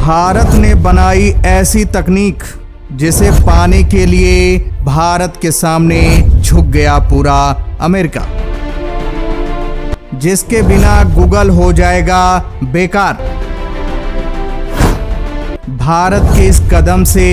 भारत ने बनाई ऐसी तकनीक जिसे पाने के लिए भारत के सामने झुक गया पूरा अमेरिका, जिसके बिना गूगल हो जाएगा बेकार। भारत के इस कदम से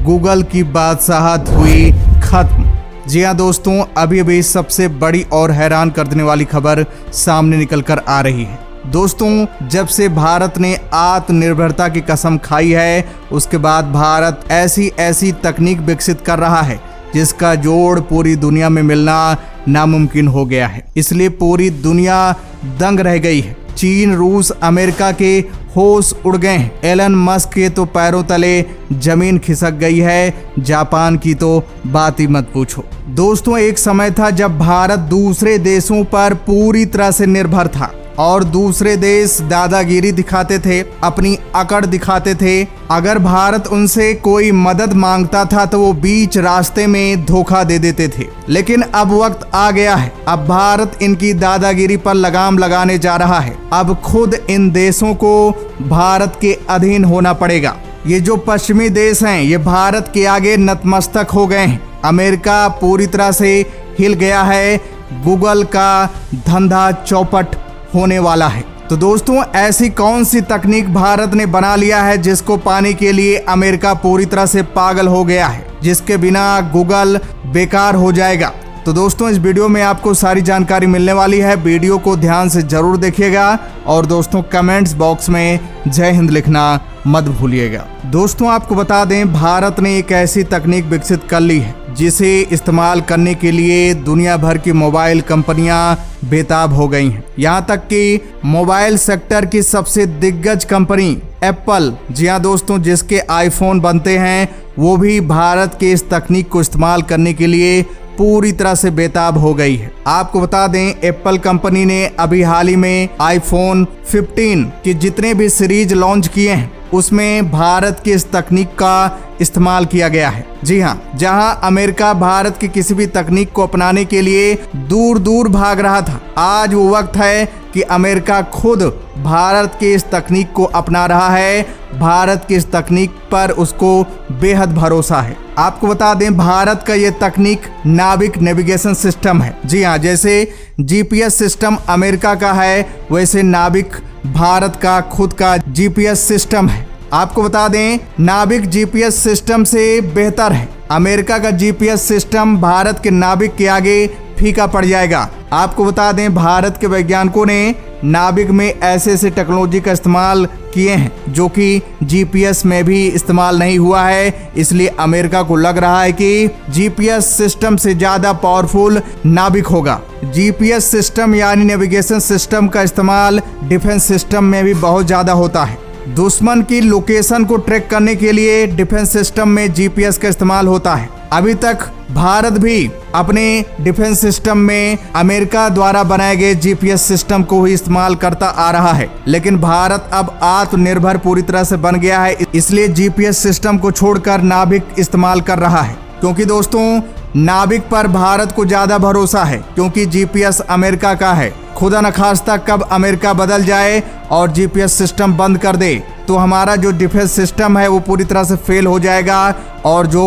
गूगल की बादशाहत हुई खत्म। जी हाँ दोस्तों, अभी सबसे बड़ी और हैरान कर देने वाली खबर सामने निकल कर आ रही है। दोस्तों, जब से भारत ने आत्मनिर्भरता की कसम खाई है, उसके बाद भारत ऐसी तकनीक विकसित कर रहा है जिसका जोड़ पूरी दुनिया में मिलना नामुमकिन हो गया है। इसलिए पूरी दुनिया दंग रह गई है। चीन, रूस, अमेरिका के होश उड़ गए हैं। एलन मस्क के तो पैरों तले जमीन खिसक गई है। जापान की तो बात ही मत पूछो। दोस्तों, एक समय था जब भारत दूसरे देशों पर पूरी तरह से निर्भर था और दूसरे देश दादागिरी दिखाते थे, अपनी अकड़ दिखाते थे। अगर भारत उनसे कोई मदद मांगता था तो वो बीच रास्ते में धोखा दे देते थे। लेकिन अब वक्त आ गया है, अब भारत इनकी दादागिरी पर लगाम लगाने जा रहा है। अब खुद इन देशों को भारत के अधीन होना पड़ेगा। ये जो पश्चिमी देश हैं, ये भारत के आगे नतमस्तक हो गए हैं। अमेरिका पूरी तरह से हिल गया है। गूगल का धंधा चौपट होने वाला है। तो दोस्तों, ऐसी कौन सी तकनीक भारत ने बना लिया है जिसको पाने के लिए अमेरिका पूरी तरह से पागल हो गया है, जिसके बिना गूगल बेकार हो जाएगा? तो दोस्तों, इस वीडियो में आपको सारी जानकारी मिलने वाली है। वीडियो को ध्यान से जरूर देखिएगा और दोस्तों कमेंट्स बॉक्स में जय हिंद लिखना मत भूलिएगा। दोस्तों, आपको बता दें, भारत ने एक ऐसी तकनीक विकसित कर ली है जिसे इस्तेमाल करने के लिए दुनिया भर की मोबाइल कंपनियां बेताब हो गई हैं। यहाँ तक कि मोबाइल सेक्टर की सबसे दिग्गज कंपनी एप्पल, जी हाँ दोस्तों, जिसके आईफोन बनते हैं, वो भी भारत के इस तकनीक को इस्तेमाल करने के लिए पूरी तरह से बेताब हो गई है। आपको बता दें, एप्पल कंपनी ने अभी हाल ही में आईफोन 15 के जितने भी सीरीज लॉन्च किए हैं, उसमें भारत की इस तकनीक का इस्तेमाल किया गया है। जी हाँ, जहां अमेरिका भारत की किसी भी तकनीक को अपनाने के लिए दूर दूर भाग रहा था, आज वो वक्त है कि अमेरिका खुद भारत के इस तकनीक को अपना रहा है। भारत की इस तकनीक पर उसको बेहद भरोसा है। आपको बता दें, भारत का ये तकनीक नाविक नेविगेशन सिस्टम है। जी हाँ, जैसे जीपीएस सिस्टम अमेरिका का है, वैसे नाविक भारत का खुद का जीपीएस सिस्टम है। आपको बता दें, नाविक जीपीएस सिस्टम से बेहतर है। अमेरिका का जीपीएस सिस्टम भारत के नाविक के आगे फीका पड़ जाएगा। आपको बता दें, भारत के वैज्ञानिकों ने नाविक में ऐसे टेक्नोलॉजी का इस्तेमाल किए हैं जो कि जीपीएस में भी इस्तेमाल नहीं हुआ है। इसलिए अमेरिका को लग रहा है कि जीपीएस सिस्टम से ज्यादा पावरफुल नाविक होगा। जीपीएस सिस्टम यानी नेविगेशन सिस्टम का इस्तेमाल डिफेंस सिस्टम में भी बहुत ज्यादा होता है। दुश्मन की लोकेशन को ट्रैक करने के लिए डिफेंस सिस्टम में जीपीएस का इस्तेमाल होता है। अभी तक भारत भी अपने डिफेंस सिस्टम में अमेरिका द्वारा बनाए गए जीपीएस सिस्टम को ही इस्तेमाल करता आ रहा है। लेकिन भारत अब आत्मनिर्भर पूरी तरह से बन गया है, इसलिए जीपीएस सिस्टम को छोड़कर नाविक इस्तेमाल कर रहा है। क्योंकि दोस्तों, नाविक पर भारत को ज्यादा भरोसा है, क्योंकि जीपीएस अमेरिका का है। खुदा न खास्ता कब अमेरिका बदल जाए और जीपीएस सिस्टम बंद कर दे तो हमारा जो डिफेंस सिस्टम है वो पूरी तरह से फेल हो जाएगा और जो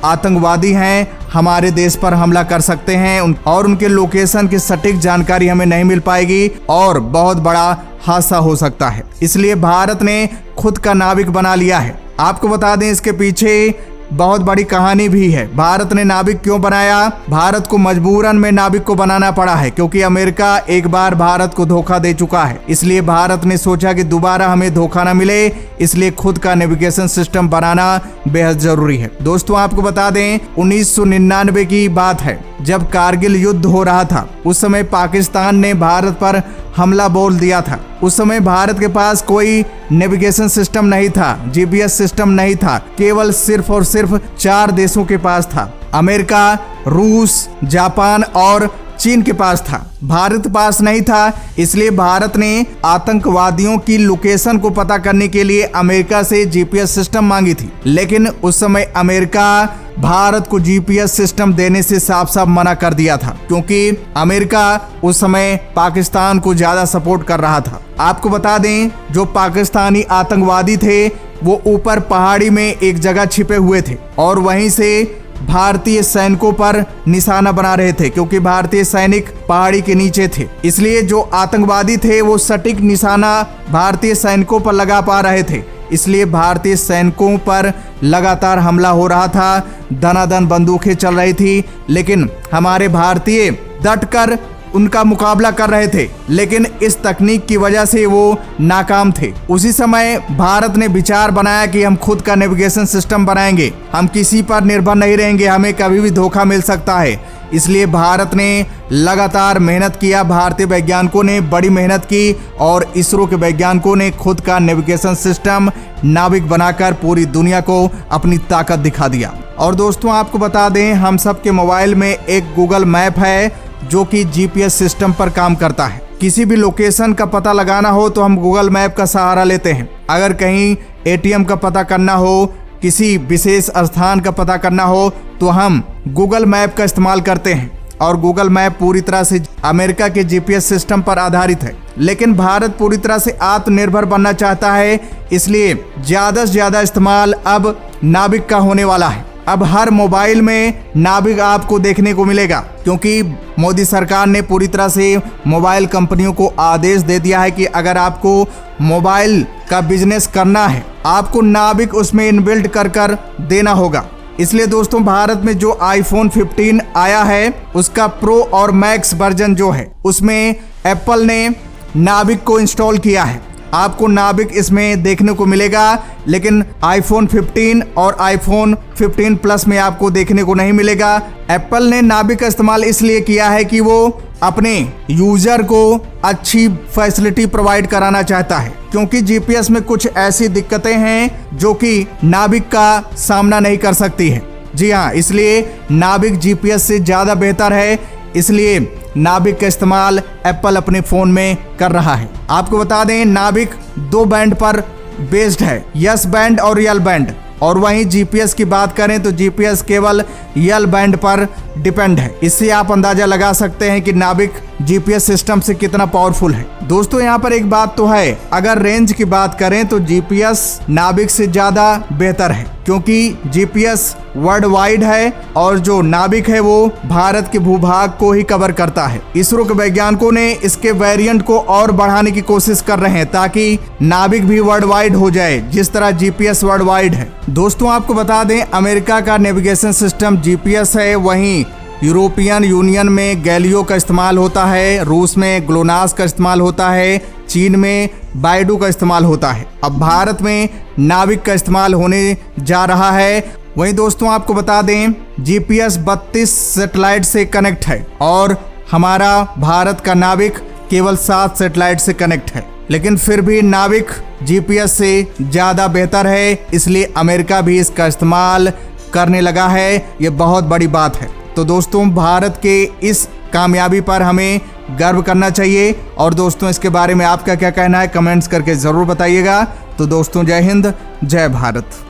आतंकवादी हैं हमारे देश पर हमला कर सकते हैं और उनके लोकेशन की सटीक जानकारी हमें नहीं मिल पाएगी और बहुत बड़ा हादसा हो सकता है। इसलिए भारत ने खुद का नाविक बना लिया है। आपको बता दें, इसके पीछे बहुत बड़ी कहानी भी है। भारत ने नाविक क्यों बनाया? भारत को मजबूरन में नाविक को बनाना पड़ा है, क्योंकि अमेरिका एक बार भारत को धोखा दे चुका है। इसलिए भारत ने सोचा कि दोबारा हमें धोखा न मिले, इसलिए खुद का नेविगेशन सिस्टम बनाना बेहद जरूरी है। दोस्तों, आपको बता दें, 1999 की बात है, जब कारगिल युद्ध हो रहा था। उस समय पाकिस्तान ने भारत पर हमला बोल दिया था। उस समय भारत के पास कोई नेविगेशन सिस्टम नहीं था, जीपीएस सिस्टम नहीं था, केवल सिर्फ और सिर्फ 4 देशों के पास था। अमेरिका, रूस, जापान और चीन के पास था, भारत पास नहीं था। इसलिए भारत ने आतंकवादियों की लोकेशन को पता करने के लिए अमेरिका से जीपीएस सिस्टम मांगी थी। लेकिन उस समय अमेरिका भारत को जीपीएस सिस्टम देने से साफ साफ मना कर दिया था, क्योंकि अमेरिका उस समय पाकिस्तान को ज्यादा सपोर्ट कर रहा था। आपको बता दें, जो पाकिस्तानी आतंकवादी थे वो ऊपर पहाड़ी में एक जगह छिपे हुए थे और वहीं से भारतीय सैनिकों पर निशाना बना रहे थे, क्योंकि भारतीय सैनिक पहाड़ी के नीचे थे। इसलिए जो आतंकवादी थे वो सटीक निशाना भारतीय सैनिकों पर लगा पा रहे थे। इसलिए भारतीय सैनिकों पर लगातार हमला हो रहा था, दनादन बंदूकें चल रही थी, लेकिन हमारे भारतीय डटकर उनका मुकाबला कर रहे थे। लेकिन इस तकनीक की वजह से वो नाकाम थे। उसी समय भारत ने विचार बनाया कि हम खुद का नेविगेशन सिस्टम बनाएंगे, हम किसी पर निर्भर नहीं रहेंगे, हमें कभी भी धोखा मिल सकता है। इसलिए भारत ने लगातार मेहनत किया, भारतीय वैज्ञानिकों ने बड़ी मेहनत की और इसरो के वैज्ञानिकों ने खुद का नेविगेशन सिस्टम नाविक बनाकर पूरी दुनिया को अपनी ताकत दिखा दिया। और दोस्तों आपको बता दें, हम सबके मोबाइल में एक गूगल मैप है जो कि जीपीएस सिस्टम पर काम करता है। किसी भी लोकेशन का पता लगाना हो तो हम गूगल मैप का सहारा लेते हैं। अगर कहीं एटीएम का पता करना हो, किसी विशेष स्थान का पता करना हो तो हम गूगल मैप का इस्तेमाल करते हैं। और गूगल मैप पूरी तरह से अमेरिका के जीपीएस सिस्टम पर आधारित है। लेकिन भारत पूरी तरह से आत्मनिर्भर बनना चाहता है, इसलिए ज़्यादा से ज़्यादा इस्तेमाल अब नाविक का होने वाला है। अब हर मोबाइल में नाविक आपको देखने को मिलेगा, क्योंकि मोदी सरकार ने पूरी तरह से मोबाइल कंपनियों को आदेश दे दिया है कि अगर आपको मोबाइल का बिजनेस करना है, आपको नाविक उसमें इनबिल्ट कर देना होगा। इसलिए दोस्तों भारत में जो आईफोन 15 आया है उसका प्रो और मैक्स वर्जन जो है उसमें एप्पल ने नाविक को इंस्टॉल किया है। आपको नाविक इसमें देखने को मिलेगा, लेकिन आईफोन 15 और आईफोन 15 प्लस में आपको देखने को नहीं मिलेगा। एप्पल ने नाविक का इस्तेमाल इसलिए किया है कि वो अपने यूजर को अच्छी फैसिलिटी प्रोवाइड कराना चाहता है, क्योंकि जीपीएस में कुछ ऐसी दिक्कतें हैं जो कि नाविक का सामना नहीं कर सकती है। जी हाँ, इसलिए नाविक जीपीएस से ज़्यादा बेहतर है, इसलिए नाविक का इस्तेमाल एप्पल अपने फ़ोन में कर रहा है। आपको बता दें नाविक 2 बैंड पर बेस्ड है, यस बैंड और यल बैंड। और वहीं जीपीएस की बात करें तो जीपीएस केवल यल बैंड पर डिपेंड है। इससे आप अंदाजा लगा सकते हैं कि नाविक जीपीएस सिस्टम से कितना पावरफुल है। दोस्तों यहाँ पर एक बात तो है, अगर रेंज की बात करें तो जीपीएस नाविक से ज़्यादा बेहतर है, क्योंकि जीपीएस वर्ल्ड वाइड है और जो नाविक है वो भारत के भूभाग को ही कवर करता है। इसरो के वैज्ञानिकों ने इसके वेरिएंट को और बढ़ाने की कोशिश कर रहे हैं ताकि नाविक भी वर्ल्ड वाइड हो जाए, जिस तरह जीपीएस वर्ल्ड वाइड है। दोस्तों आपको बता दें अमेरिका का नेविगेशन सिस्टम जीपीएस है, वहीं यूरोपियन यूनियन में गैलियो का इस्तेमाल होता है, रूस में ग्लोनास का इस्तेमाल होता है, चीन में बाइडू का इस्तेमाल होता है। अब भारत में नाविक का इस्तेमाल होने जा रहा है। वहीं दोस्तों आपको बता दें जीपीएस 32 सैटेलाइट से कनेक्ट है और हमारा भारत का नाविक केवल 7 सैटेलाइट से कनेक्ट है। लेकिन फिर भी नाविक जीपीएस से ज़्यादा बेहतर है, इसलिए अमेरिका भी इसका इस्तेमाल करने लगा है। ये बहुत बड़ी बात है। तो दोस्तों भारत के इस कामयाबी पर हमें गर्व करना चाहिए। और दोस्तों इसके बारे में आपका क्या कहना है कमेंट्स करके ज़रूर बताइएगा। तो दोस्तों जय हिंद, जय भारत।